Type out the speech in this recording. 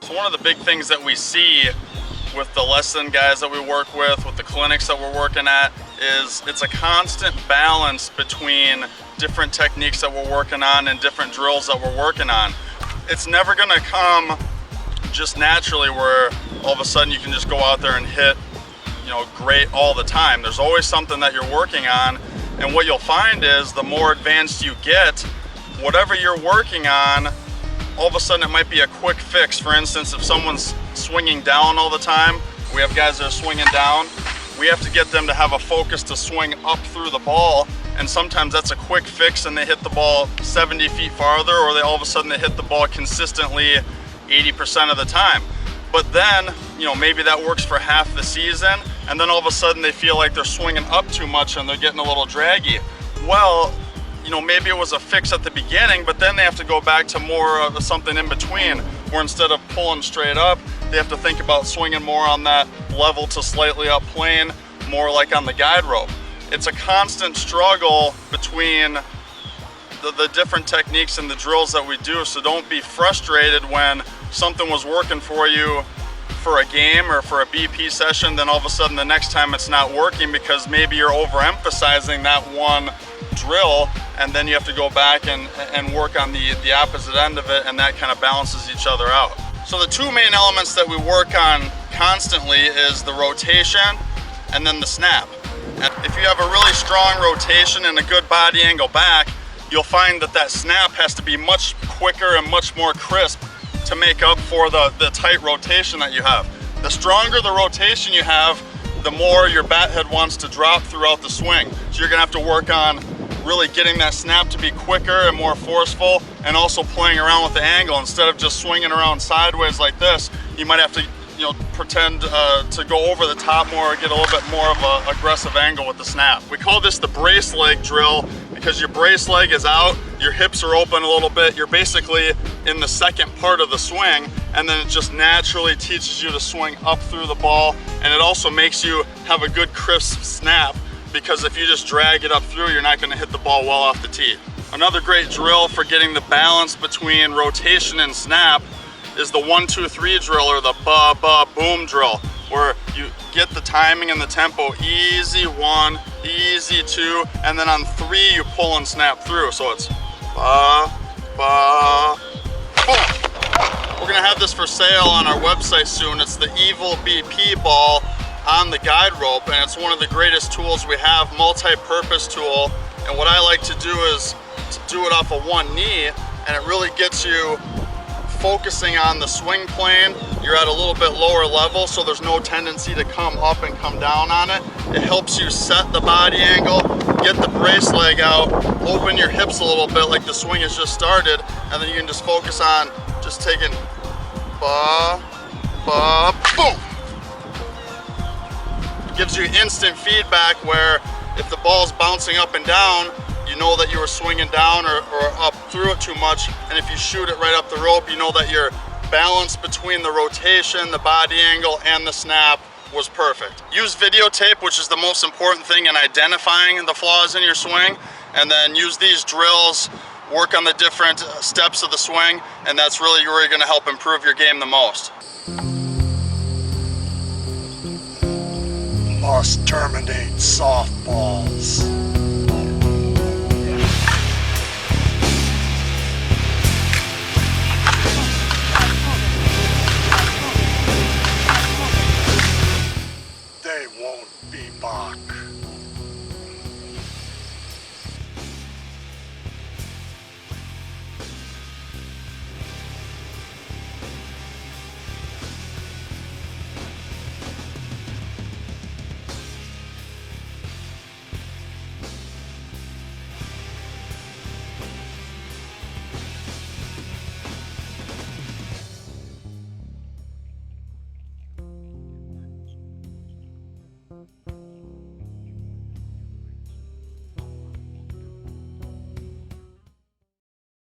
So one of the big things that we see with the lesson guys that we work with the clinics that we're working at, is it's a constant balance between different techniques that we're working on and different drills that we're working on. It's never gonna come just naturally where all of a sudden you can just go out there and hit, you know, great all the time. There's always something that you're working on, and what you'll find is the more advanced you get, whatever you're working on, all of a sudden it might be a quick fix. For instance, if someone's swinging down all the time, we have guys that are swinging down, we have to get them to have a focus to swing up through the ball, and sometimes that's a quick fix and they hit the ball 70 feet farther, or they all of a sudden they hit the ball consistently 80% of the time. But then, you know, maybe that works for half the season, and then all of a sudden they feel like they're swinging up too much and they're getting a little draggy. Well, you know, maybe it was a fix at the beginning, but then they have to go back to more of something in between, where instead of pulling straight up, they have to think about swinging more on that level to slightly up plane, more like on the guide rope. It's a constant struggle between the different techniques and the drills that we do, so don't be frustrated when something was working for you for a game or for a BP session, then all of a sudden the next time it's not working because maybe you're overemphasizing that one drill, and then you have to go back and work on the opposite end of it, and that kind of balances each other out. So the two main elements that we work on constantly is the rotation and then the snap. And if you have a really strong rotation and a good body angle back, you'll find that that snap has to be much quicker and much more crisp to make up for the tight rotation that you have. The stronger the rotation you have, the more your bat head wants to drop throughout the swing. So you're gonna have to work on really getting that snap to be quicker and more forceful, and also playing around with the angle. Instead of just swinging around sideways like this, you might have to, you know, pretend to go over the top more, or get a little bit more of an aggressive angle with the snap. We call this the brace leg drill because your brace leg is out, your hips are open a little bit, you're basically in the second part of the swing, and then it just naturally teaches you to swing up through the ball, and it also makes you have a good crisp snap, because if you just drag it up through, you're not going to hit the ball well off the tee. Another great drill for getting the balance between rotation and snap is the 1-2-3 drill, or the ba-ba-boom drill, where you get the timing and the tempo easy 1, easy 2, and then on 3 you pull and snap through. So it's ba, ba, boom. We're gonna have this for sale on our website soon. It's the Evil BP ball on the guide rope, and it's one of the greatest tools we have, multi-purpose tool. And what I like to do is to do it off of one knee, and it really gets you focusing on the swing plane. You're at a little bit lower level, so there's no tendency to come up and come down on it. It helps you set the body angle, get the brace leg out, open your hips a little bit like the swing has just started, and then you can just focus on just taking ba, ba, boom. Gives you instant feedback, where if the ball's bouncing up and down, you know that you were swinging down or up through it too much, and if you shoot it right up the rope, you know that your balance between the rotation, the body angle, and the snap was perfect. Use videotape, which is the most important thing in identifying the flaws in your swing, and then use these drills, work on the different steps of the swing, and that's really where you're going to help improve your game the most. Must terminate softballs.